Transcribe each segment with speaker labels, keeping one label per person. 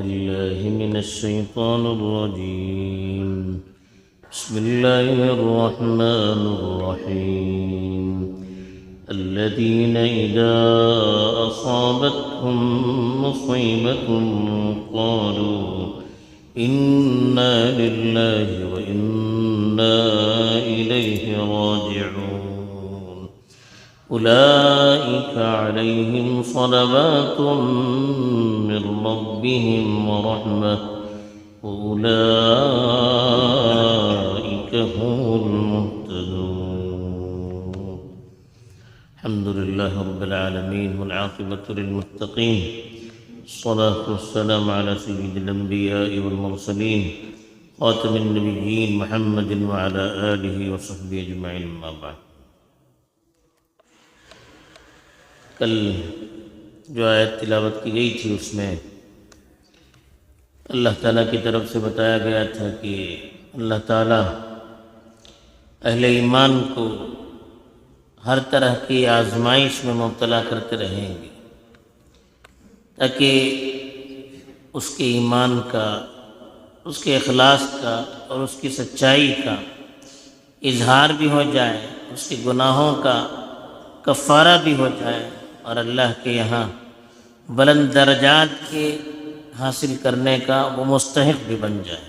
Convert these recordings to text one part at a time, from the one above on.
Speaker 1: بالله من الشيطان الرجيم. بسم الله الرحمن الرحيم. الذين إذا أصابتهم مصيبة قالوا إنا لله وإنا إليه راجعون. أولئك عليهم صلوات من ربهم ورحمة وأولئك هم المهتدون. الحمد لله رب العالمين والعاقبة للمتقين، الصلاة والسلام على سيد الأنبياء والمرسلين خاتم النبيين محمد وعلى آله وصحبه أجمعين. أما بعد، کل جو آیت تلاوت کی گئی تھی اس میں اللہ تعالیٰ کی طرف سے بتایا گیا تھا کہ اللہ تعالیٰ اہل ایمان کو ہر طرح کی آزمائش میں مبتلا کرتے رہیں گے تاکہ اس کے ایمان کا، اس کے اخلاص کا اور اس کی سچائی کا اظہار بھی ہو جائے، اس کے گناہوں کا کفارہ بھی ہو جائے اور اللہ کے یہاں بلند درجات کے حاصل کرنے کا وہ مستحق بھی بن جائے.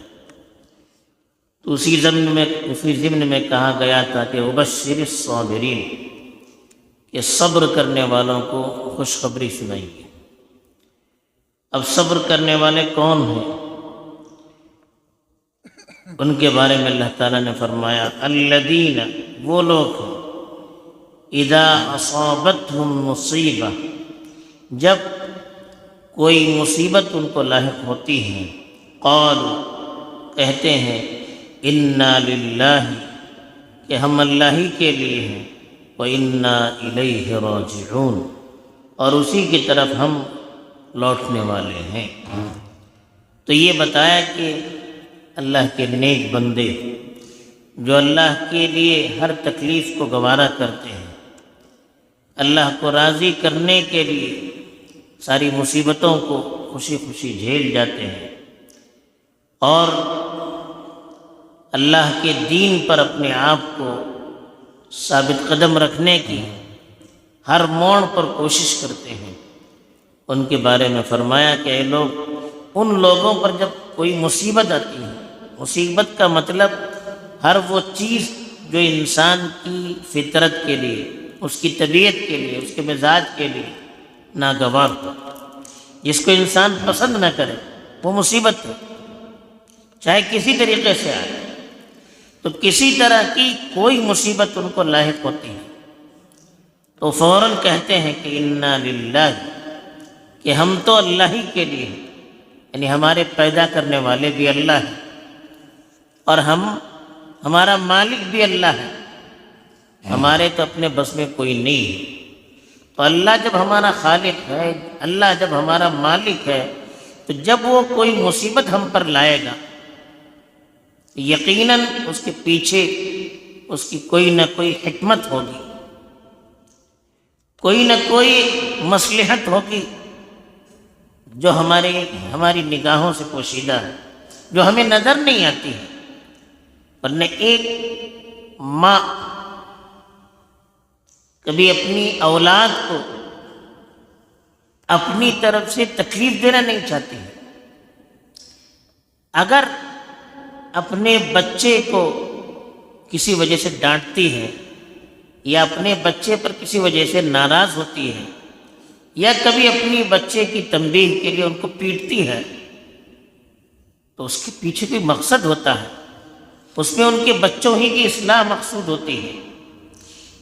Speaker 1: تو اسی ضمن میں کہا گیا تھا کہ وبشر الصابرین، کہ صبر کرنے والوں کو خوشخبری سنائیے. اب صبر کرنے والے کون ہیں؟ ان کے بارے میں اللہ تعالیٰ نے فرمایا الذین، وہ لوگ ہیں اذا اصابتہم مصیبہ، جب کوئی مصیبت ان کو لاحق ہوتی ہے، قالوا، کہتے ہیں انا للہ، کہ ہم اللہ ہی کے لیے ہیں، وَإِنَّا إِلَيْهِ رَاجِعُونَ، اور اسی کی طرف ہم لوٹنے والے ہیں. تو یہ بتایا کہ اللہ کے نیک بندے جو اللہ کے لیے ہر تکلیف کو گوارا کرتے ہیں، اللہ کو راضی کرنے کے لیے ساری مصیبتوں کو خوشی خوشی جھیل جاتے ہیں اور اللہ کے دین پر اپنے آپ کو ثابت قدم رکھنے کی ہر موڑ پر کوشش کرتے ہیں. ان کے بارے میں فرمایا کہ اے لوگ، ان لوگوں پر جب کوئی مصیبت آتی ہے، مصیبت کا مطلب ہر وہ چیز جو انسان کی فطرت کے لیے، اس کی طبیعت کے لیے، اس کے مزاج کے لیے ناگوار ہو، جس کو انسان پسند نہ کرے، وہ مصیبت ہے، چاہے کسی طریقے سے آئے. تو کسی طرح کی کوئی مصیبت ان کو لاحق ہوتی ہے تو فوراً کہتے ہیں کہ انا للہ، کہ ہم تو اللہ ہی کے لیے ہیں، یعنی ہمارے پیدا کرنے والے بھی اللہ ہیں اور ہمارا مالک بھی اللہ ہے، ہمارے تو اپنے بس میں کوئی نہیں ہے. تو اللہ جب ہمارا خالق ہے، اللہ جب ہمارا مالک ہے، تو جب وہ کوئی مصیبت ہم پر لائے گا، یقیناً اس کے پیچھے اس کی کوئی نہ کوئی حکمت ہوگی، کوئی نہ کوئی مصلحت ہوگی جو ہماری نگاہوں سے پوشیدہ ہے، جو ہمیں نظر نہیں آتی ہے. ورنہ ایک ماں کبھی اپنی اولاد کو اپنی طرف سے تکلیف دینا نہیں چاہتی ہے. اگر اپنے بچے کو کسی وجہ سے ڈانٹتی ہے یا اپنے بچے پر کسی وجہ سے ناراض ہوتی ہے یا کبھی اپنی بچے کی تنبیہ کے لیے ان کو پیٹتی ہے، تو اس کے پیچھے کوئی مقصد ہوتا ہے، اس میں ان کے بچوں ہی کی اصلاح مقصود ہوتی ہے،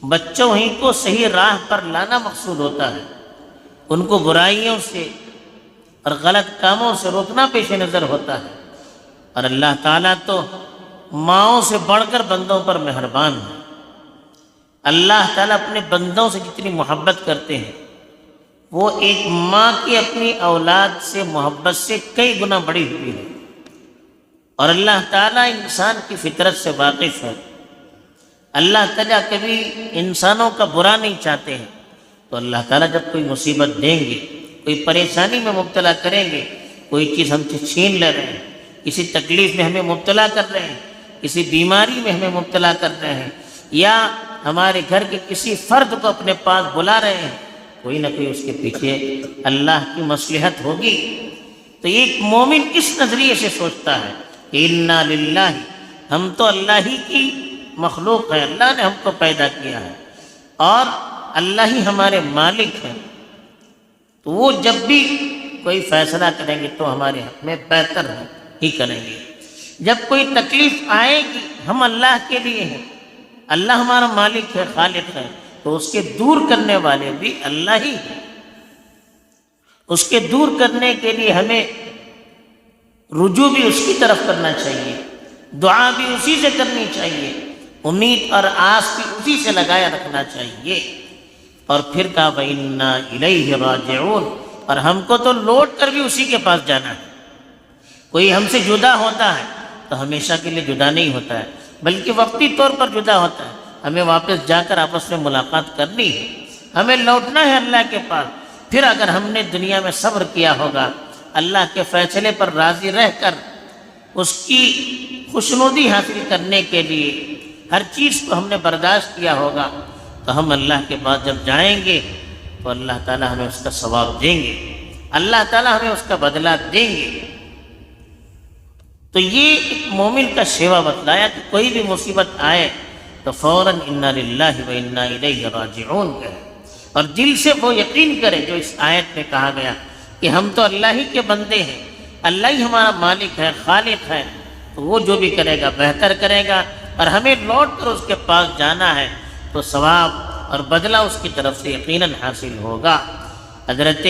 Speaker 1: بچوں ہی کو صحیح راہ پر لانا مقصود ہوتا ہے، ان کو برائیوں سے اور غلط کاموں سے روکنا پیش نظر ہوتا ہے. اور اللہ تعالیٰ تو ماؤں سے بڑھ کر بندوں پر مہربان ہے. اللہ تعالیٰ اپنے بندوں سے جتنی محبت کرتے ہیں، وہ ایک ماں کی اپنی اولاد سے محبت سے کئی گنا بڑی ہوئی ہے. اور اللہ تعالیٰ انسان کی فطرت سے واقف ہے. اللہ تعالیٰ کبھی انسانوں کا برا نہیں چاہتے ہیں، تو اللہ تعالیٰ جب کوئی مصیبت دیں گے، کوئی پریشانی میں مبتلا کریں گے، کوئی چیز ہم سے چھین لے رہے ہیں، کسی تکلیف میں ہمیں مبتلا کر رہے ہیں، کسی بیماری میں ہمیں مبتلا کر رہے ہیں، یا ہمارے گھر کے کسی فرد کو اپنے پاس بلا رہے ہیں، کوئی نہ کوئی اس کے پیچھے اللہ کی مصلحت ہوگی۔ تو ایک مومن اس نظریے سے سوچتا ہے کہ انا للہ، ہم تو اللہ ہی کی مخلوق ہے، اللہ نے ہم کو پیدا کیا ہے اور اللہ ہی ہمارے مالک ہیں، تو وہ جب بھی کوئی فیصلہ کریں گے تو ہمارے حق میں بہتر ہی کریں گے۔ جب کوئی تکلیف آئے گی ہم اللہ کے لیے ہیں، اللہ ہمارا مالک ہے، خالق ہے، تو اس کے دور کرنے والے بھی اللہ ہی ہیں۔ اس کے دور کرنے کے لیے ہمیں رجوع بھی اس کی طرف کرنا چاہیے، دعا بھی اسی سے کرنی چاہیے، امید اور آس بھی اسی سے لگایا رکھنا چاہیے۔ اور پھر کہا وَإِنَّا إِلَيْهِ رَاجِعُونَ، اور ہم کو تو لوٹ کر بھی اسی کے پاس جانا ہے۔ کوئی ہم سے جدا ہوتا ہے تو ہمیشہ کے لیے جدا نہیں ہوتا ہے، بلکہ وقتی طور پر جدا ہوتا ہے، ہمیں واپس جا کر آپس میں ملاقات کرنی ہے، ہمیں لوٹنا ہے اللہ کے پاس۔ پھر اگر ہم نے دنیا میں صبر کیا ہوگا، اللہ کے فیصلے پر راضی رہ کر اس کی خوشنودی حاصل کرنے کے لیے ہر چیز کو ہم نے برداشت کیا ہوگا، تو ہم اللہ کے پاس جب جائیں گے تو اللہ تعالیٰ ہمیں اس کا ثواب دیں گے، اللہ تعالیٰ ہمیں اس کا بدلہ دیں گے۔ تو یہ ایک مومن کا شیوا بتلایا کہ کوئی بھی مصیبت آئے تو فوراً انا للہ و انا الیہ راجعون کہے، اور دل سے وہ یقین کرے جو اس آیت میں کہا گیا کہ ہم تو اللہ ہی کے بندے ہیں، اللہ ہی ہمارا مالک ہے، خالق ہے، تو وہ جو بھی کرے گا بہتر کرے گا، اور ہمیں لوٹ کر اس کے پاس جانا ہے تو ثواب اور بدلہ اس کی طرف سے یقیناً حاصل ہوگا۔ حضرت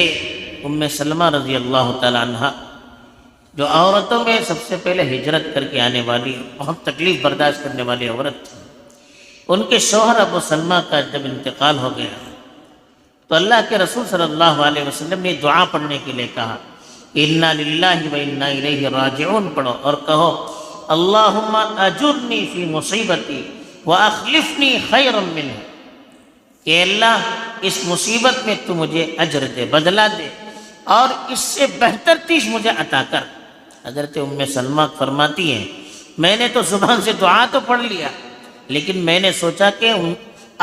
Speaker 1: ام سلمہ رضی اللہ تعالی عنہ، جو عورتوں میں سب سے پہلے ہجرت کر کے آنے والی، بہت تکلیف برداشت کرنے والی عورت تھی، ان کے شوہر ابو سلمہ کا جب انتقال ہو گیا تو اللہ کے رسول صلی اللہ علیہ وسلم نے دعا پڑھنے کے لیے کہا، انا للہ و انا الیہ راجعون پڑھو، اور کہو اللہم اجرنی فی مصیبتی واخلفنی خیرا منہ، کہ اللہ اس مصیبت میں تو مجھے اجر دے، بدلہ دے، اور اس سے بہتر چیز مجھے عطا کر۔ حضرت ام سلمہ فرماتی ہیں میں نے تو زبان سے دعا تو پڑھ لیا، لیکن میں نے سوچا کہ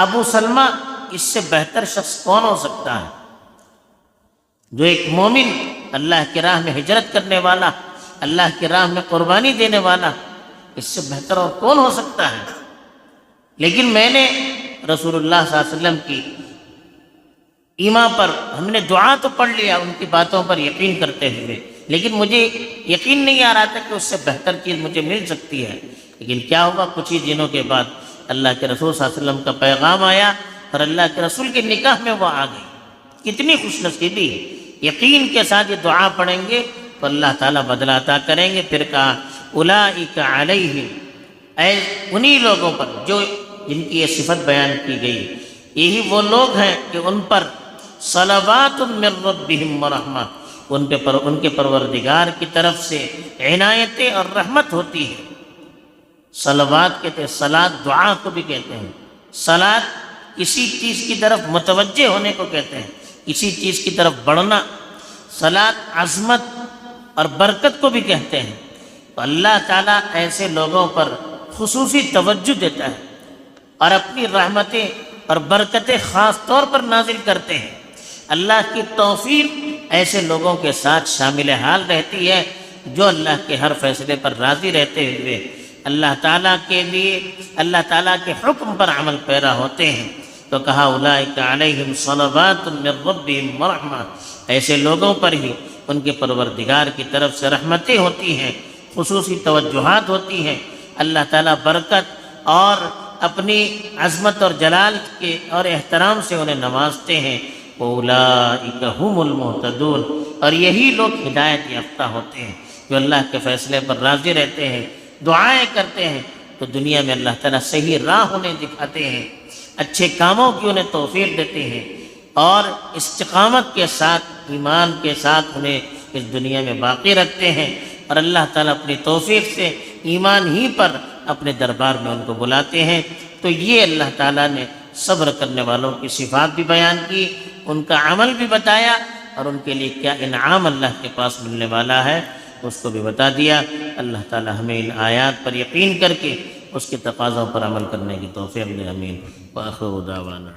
Speaker 1: ابو سلمہ اس سے بہتر شخص کون ہو سکتا ہے، جو ایک مومن اللہ کی راہ میں ہجرت کرنے والا، اللہ کی راہ میں قربانی دینے والا، اس سے بہتر اور کون ہو سکتا ہے۔ لیکن میں نے رسول اللہ صلی اللہ علیہ وسلم کی ایما پر ہم نے دعا تو پڑھ لیا، ان کی باتوں پر یقین کرتے ہوئے، لیکن مجھے یقین نہیں آ رہا تھا کہ اس سے بہتر چیز مجھے مل سکتی ہے۔ لیکن کیا ہوا، کچھ ہی دنوں کے بعد اللہ کے رسول صلی اللہ علیہ وسلم کا پیغام آیا اور اللہ کے رسول کے نکاح میں وہ آ گئی۔ کتنی خوش نصیبی ہے، یقین کے ساتھ یہ دعا پڑھیں گے تو اللہ تعالیٰ بدلہ عطا کریں گے۔ پھر کہا اولئک علیہم، اے انہی لوگوں پر جو جن کی یہ صفت بیان کی گئی، یہی وہ لوگ ہیں کہ ان پر صلوات من ربہم ورحمہ، ان کے پروردگار کی طرف سے عنایتیں اور رحمت ہوتی ہے۔ صلوات کہتے ہیں، صلاۃ دعا کو بھی کہتے ہیں، صلاۃ کسی چیز کی طرف متوجہ ہونے کو کہتے ہیں، کسی چیز کی طرف بڑھنا، صلاۃ عظمت اور برکت کو بھی کہتے ہیں۔ تو اللہ تعالیٰ ایسے لوگوں پر خصوصی توجہ دیتا ہے اور اپنی رحمتیں اور برکتیں خاص طور پر نازل کرتے ہیں۔ اللہ کی توفیق ایسے لوگوں کے ساتھ شامل حال رہتی ہے جو اللہ کے ہر فیصلے پر راضی رہتے ہوئے اللہ تعالیٰ کے لیے، اللہ تعالیٰ کے حکم پر عمل پیرا ہوتے ہیں۔ تو کہا اولئک علیہم صلوات من ربہم ورحمہ، ایسے لوگوں پر ہی ان کے پروردگار کی طرف سے رحمتیں ہوتی ہیں، خصوصی توجہات ہوتی ہیں، اللہ تعالیٰ برکت اور اپنی عظمت اور جلال کے اور احترام سے انہیں نوازتے ہیں۔ اولئک هم المہتدون، اور یہی لوگ ہدایت یافتہ ہوتے ہیں جو اللہ کے فیصلے پر راضی رہتے ہیں، دعائیں کرتے ہیں تو دنیا میں اللہ تعالیٰ صحیح راہ انہیں دکھاتے ہیں، اچھے کاموں کی انہیں توفیق دیتے ہیں، اور استقامت کے ساتھ، ایمان کے ساتھ انہیں اس دنیا میں باقی رکھتے ہیں، اور اللہ تعالیٰ اپنی توفیق سے ایمان ہی پر اپنے دربار میں ان کو بلاتے ہیں۔ تو یہ اللہ تعالیٰ نے صبر کرنے والوں کی صفات بھی بیان کی، ان کا عمل بھی بتایا، اور ان کے لیے کیا انعام اللہ کے پاس ملنے والا ہے اس کو بھی بتا دیا۔ اللہ تعالی ہمیں ان آیات پر یقین کر کے اس کے تقاضوں پر عمل کرنے کی توفیق دے، آمین۔ وآخر دعوانا